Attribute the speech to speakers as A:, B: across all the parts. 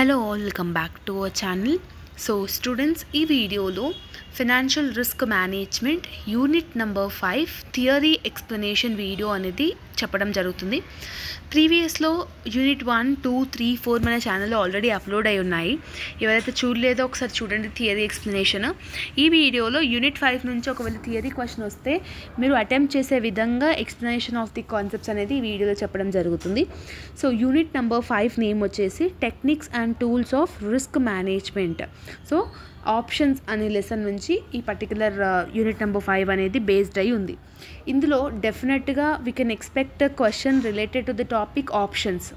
A: Hello all, welcome back to our channel. So students, ఈ వీడియోలో financial risk management unit number 5 theory explanation video అనేది చెప్పడం జరుగుతుంది. ప్రీవియస్లో unit 1, 2, 3, 4 మన ఛానల్లో ఆల్రెడీ అప్లోడ్ అయి ఉన్నాయి. ఎవరైతే చూడలేదో ఒకసారి చూడండి థియరీ ఎక్స్ప్లెనేషన్. ఈ వీడియోలో యూనిట్ 5 నుంచి ఒకవేళ థియరీ క్వశ్చన్ వస్తే మీరు అటెంప్ట్ చేసే విధంగా ఎక్స్ప్లెనేషన్ ఆఫ్ ది కాన్సెప్ట్స్ అనేది ఈ వీడియోలో చెప్పడం జరుగుతుంది. సో యూనిట్ నెంబర్ 5 నేమ్ వచ్చేసి techniques and tools of risk management. So options అనే లెసన్ నుంచి ఈ పర్టికులర్ యూనిట్ నెంబర్ 5 అనేది బేస్డ్ అయి ఉంది. ఇందులో డెఫినెట్గా we can expect question related to the topic options.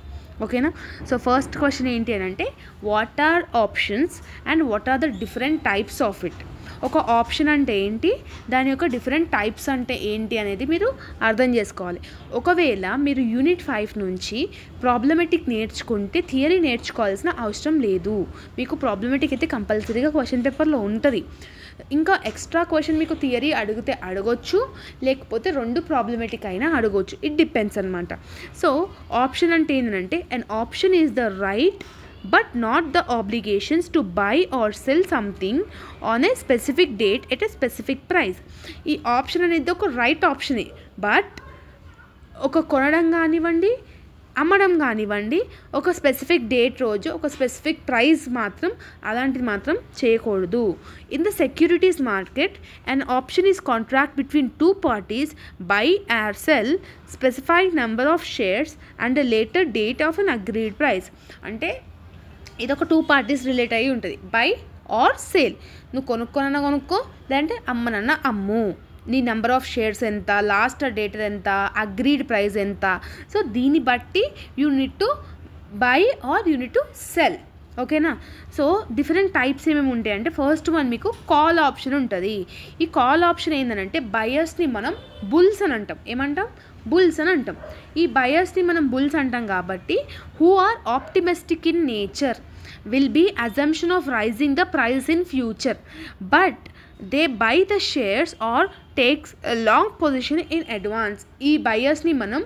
A: ఓకేనా? సో ఫస్ట్ క్వశ్చన్ ఏంటి అని అంటే what are options and what are the different types of it. ఒక ఆప్షన్ అంటే ఏంటి, దాని యొక్క డిఫరెంట్ టైప్స్ అంటే ఏంటి అనేది మీరు అర్థం చేసుకోవాలి. ఒకవేళ మీరు యూనిట్ 5 నుంచి ప్రాబ్లమెటిక్ నేర్చుకుంటే థియరీ నేర్చుకోవాల్సిన అవసరం లేదు. మీకు ప్రాబ్లమెటిక్ అయితే కంపల్సరీగా క్వశ్చన్ పేపర్లో ఉంటుంది. ఇంకా ఎక్స్ట్రా క్వశ్చన్ మీకు థియరీ అడిగితే అడగొచ్చు, లేకపోతే 2 ప్రాబ్లమెటిక్ అయినా అడగొచ్చు. ఇట్ డిపెండ్స్ అనమాట. సో ఆప్షన్ అంటే ఏంటంటే an option is the right but not the obligations to buy or sell something on a specific date at a specific price. ఈ ఆప్షన్ అనేది ఒక రైట్ ఆప్షనే, బట్ ఒక కొనడం కానివ్వండి, అమ్మడం కానివ్వండి, ఒక స్పెసిఫిక్ డేట్ రోజు ఒక స్పెసిఫిక్ ప్రైస్ మాత్రం అలాంటిది మాత్రం చేయకూడదు. In the securities market an option is contract between 2 parties buy or sell specified number of shares and the later date of an agreed price. అంటే ఇదొక 2 parties రిలేట్ అయ్యి ఉంటుంది. బై ఆర్ సేల్, నువ్వు కొనుక్కోనన్నా కొనుక్కో, లేదంటే అమ్మనన్నా అమ్ము. నీ నెంబర్ ఆఫ్ షేర్స్ ఎంత, లాస్ట్ డేట్ ఎంత, అగ్రీడ్ ప్రైస్ ఎంత. సో దీన్ని బట్టి you need to buy or you need to sell. ఓకేనా? సో డిఫరెంట్ టైప్స్ ఏమేమి ఉంటాయి అంటే ఫస్ట్ వన్ మీకు కాల్ ఆప్షన్ ఉంటుంది. ఈ కాల్ ఆప్షన్ ఏంటంటే బయర్స్ని మనం బుల్స్ అని అంటాం. ఏమంటాం? బుల్స్ అని అంటాం. ఈ బయర్స్ని మనం బుల్స్ అంటాం కాబట్టి who are optimistic in nature will be assumption of rising the price in future, but they buy the shares or takes long position in advance. ఈ బయర్స్ని మనం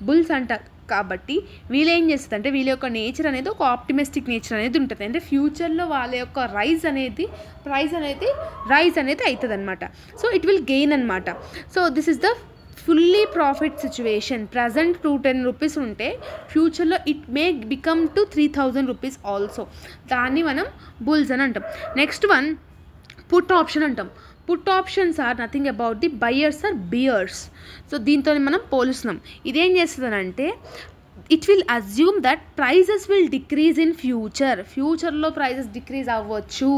A: బుల్స్ అంటాం కాబట్టి వీళ్ళు ఏం చేస్తుంది అంటే వీళ్ళ యొక్క నేచర్ అనేది ఒక ఆప్టిమిస్టిక్ నేచర్ అనేది ఉంటుంది. అంటే ఫ్యూచర్లో వాళ్ళ యొక్క ప్రైస్ అనేది రైజ్ అనేది అవుతుంది అనమాట. సో ఇట్ విల్ గెయిన్ అనమాట. So this is the fully profit situation. Present 210 rupees ఉంటే ఫ్యూచర్లో it may become to 3000 rupees also. దాన్ని మనం బుల్స్ అని అంటాం. నెక్స్ట్ వన్ పుట్ ఆప్షన్ అంటాం. Put options are nothing about the buyers or bears. So దీంతో మనం పోలుస్తున్నాం. ఇదేం చేస్తుందనంటే it will assume that prices will decrease in ఫ్యూచర్లో ప్రైజెస్ డిక్రీజ్ అవ్వచ్చు.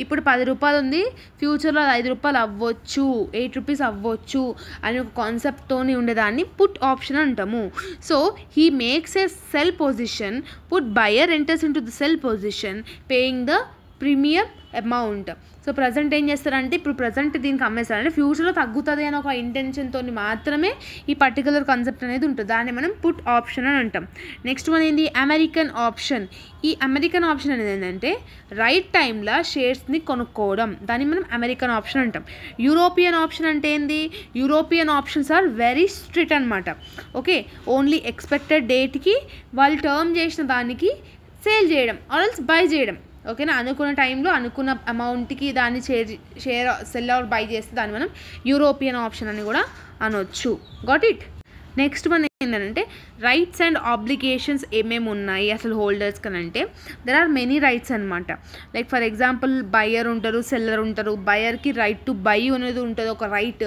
A: ఇప్పుడు 10 రూపాయలు ఉంది, ఫ్యూచర్లో 5 రూపాయలు అవ్వచ్చు, 8 రూపీస్ అవ్వచ్చు అని ఒక కాన్సెప్ట్తోని ఉండేదాన్ని పుట్ ఆప్షన్ అంటాము. So he makes a cell position, put buyer enters in to the cell position paying the premium amount. So present ఏం చేస్తారంటే ఇప్పుడు ప్రజెంట్ దీనికి అమ్మేస్తారంటే ఫ్యూచర్లో తగ్గుతుంది అని ఒక ఇంటెన్షన్తో మాత్రమే ఈ పర్టికులర్ కాన్సెప్ట్ అనేది ఉంటుంది. దాన్ని మనం పుట్ ఆప్షన్ అని అంటాం. నెక్స్ట్ వన్ ఏంది? American option. ఈ అమెరికన్ ఆప్షన్ అనేది ఏంటంటే రైట్ టైంలో షేర్స్ని కొనుక్కోవడం, దాన్ని మనం అమెరికన్ ఆప్షన్ అంటాం. యూరోపియన్ ఆప్షన్ అంటే ఏంది? European options are very strict అనమాట. ఓకే, ఓన్లీ ఎక్స్పెక్టెడ్ డేట్కి వాళ్ళు టర్మ్ చేసిన దానికి సేల్ చేయడం ఆర్ఎల్స్ బై చేయడం. ఓకేనా? అనుకున్న టైంలో అనుకున్న అమౌంట్కి దాన్ని షేర్ సెల్ ఆర్ బై చేస్తే దాన్ని మనం యూరోపియన్ ఆప్షన్ అని కూడా అనొచ్చు. Got it? నెక్స్ట్ వన్ ఏంటంటే రైట్స్ అండ్ ఆబ్లిగేషన్స్ ఏమేమి ఉన్నాయి అసలు హోల్డర్స్ కనంటే దెర్ ఆర్ మెనీ రైట్స్ అనమాట. లైక్ ఫర్ ఎగ్జాంపుల్ బయర్ ఉంటారు, సెల్లర్ ఉంటారు. బయర్కి రైట్ టు బై అనేది ఉంటుంది ఒక రైట్,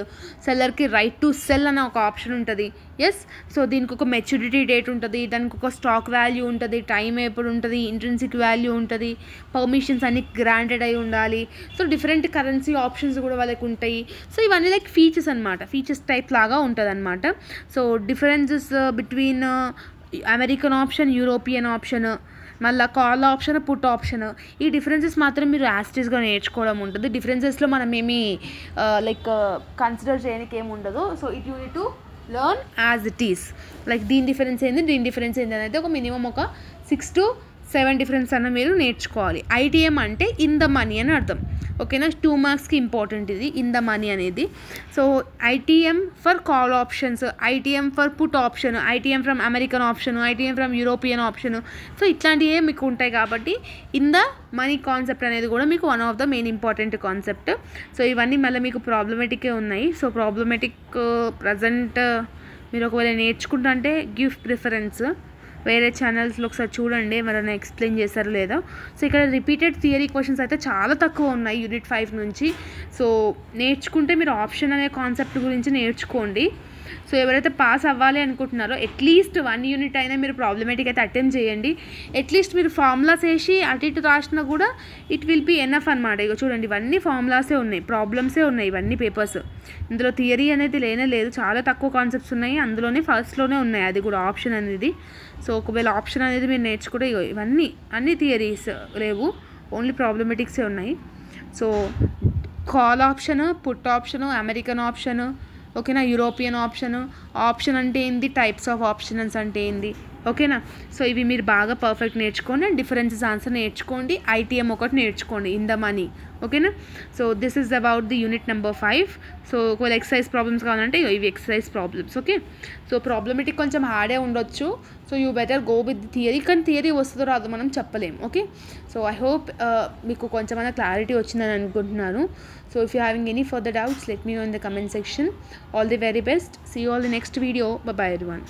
A: సెల్లర్కి రైట్ టు సెల్ అనే ఒక ఆప్షన్ ఉంటుంది. ఎస్, సో దీనికి ఒక మెచ్యూరిటీ డేట్ ఉంటుంది, దానికి ఒక స్టాక్ వాల్యూ ఉంటుంది, టైం ఎప్పుడు ఉంటుంది, ఇంట్రిన్సిక్ వాల్యూ ఉంటుంది, పర్మిషన్స్ అన్ని గ్రాంటెడ్ అయి ఉండాలి. సో డిఫరెంట్ కరెన్సీ ఆప్షన్స్ కూడా వాళ్ళకి ఉంటాయి. సో ఇవన్నీ లైక్ ఫీచర్స్ అనమాట, ఫీచర్స్ టైప్ లాగా ఉంటుంది అనమాట. So differences between American option, European option, మళ్ళీ కాల్ ఆప్షన్, పుట్ ఆప్షన్, ఈ డిఫరెన్సెస్ మాత్రం మీరు యాస్టీస్గా నేర్చుకోవడం ఉంటుంది. డిఫరెన్సెస్లో మనం ఏమి లైక్ కన్సిడర్ చేయడానికి ఏమి ఉండదు. So it you need to learn as it is. Like దీని డిఫరెన్స్ ఏంది అనేది ఒక మినిమం ఒక 6 to 7 డిఫరెన్స్ అన్న మీరు నేర్చుకోవాలి. ఐటీఎం అంటే ఇన్ ద మనీ అని అర్థం. ఓకేనా, 2 మార్క్స్కి ఇంపార్టెంట్ ఇది ఇన్ ద మనీ అనేది. So ITM for call options, ITM for put option, ITM from American option, ITM from European option. So ఇట్లాంటివే మీకు ఉంటాయి కాబట్టి ఇన్ ద మనీ కాన్సెప్ట్ అనేది కూడా మీకు one of the main important concept. So ఇవన్నీ మళ్ళీ మీకు ప్రాబ్లమేటికే ఉన్నాయి. సో ప్రాబ్లమేటిక్ ప్రజెంట్ మీరు ఒకవేళ నేర్చుకుంటుంటే గివ్ ప్రిఫరెన్స్ వేరే ఛానల్స్లో ఒకసారి చూడండి ఎవరైనా ఎక్స్ప్లెయిన్ చేశారో లేదో. సో ఇక్కడ రిపీటెడ్ థియరీ క్వశ్చన్స్ అయితే చాలా తక్కువ ఉన్నాయి యూనిట్ 5 నుంచి. సో నేర్చుకుంటే మీరు ఆప్షన్ అనే కాన్సెప్ట్ గురించి నేర్చుకోండి. సో ఎవరైతే పాస్ అవ్వాలి అనుకుంటున్నారో అట్లీస్ట్ 1 యూనిట్ అయినా మీరు ప్రాబ్లమేటిక్ అయితే అటెంప్ట్ చేయండి. అట్లీస్ట్ మీరు ఫార్ములాస్ వేసి అటు ఇటు రాసినా కూడా ఇట్ విల్ బి ఎనఫ్ అనమాట. ఇక చూడండి ఇవన్నీ ఫార్ములాసే ఉన్నాయి, ప్రాబ్లమ్సే ఉన్నాయి ఇవన్నీ పేపర్స్. ఇందులో థియరీ అనేది లేనే లేదు, చాలా తక్కువ కాన్సెప్ట్స్ ఉన్నాయి. అందులోనే ఫస్ట్లోనే ఉన్నాయి అది కూడా ఆప్షన్ అనేది. సో ఒకవేళ ఆప్షన్ అనేది మీరు నేర్చుకుంటే ఇవన్నీ అన్ని థియరీస్ లేవు, ఓన్లీ ప్రాబ్లమేటిక్సే ఉన్నాయి. So call option, put option, American option, ఓకేనా, యూరోపియన్ ఆప్షన్, ఆప్షన్ అంటే ఏంది, టైప్స్ ఆఫ్ ఆప్షన్స్ అంటే ఏంది, ఓకేనా. సో ఇవి మీరు బాగా పర్ఫెక్ట్ నేర్చుకోండి అండ్ డిఫరెన్సెస్ ఆన్సర్ నేర్చుకోండి. ఐటీఎం ఒకటి నేర్చుకోండి ఇన్ ద మనీ, ఓకేనా. So this is about the unit number 5. So ఒకవేళ ఎక్సర్సైజ్ ప్రాబ్లమ్స్ కావాలంటే ఇవి exercise problems, okay. So problematic కొంచెం హార్డే ఉండొచ్చు. So you better go with the theory, కానీ థియరీ వస్తుందో రాదో మనం చెప్పలేము, ఓకే. సో ఐ హోప్ మీకు కొంచెమైనా క్లారిటీ వచ్చిందని అనుకుంటున్నాను. So if you having any further doubts let me know in the comment section. All the very best. See you all the next video. Bye bye everyone.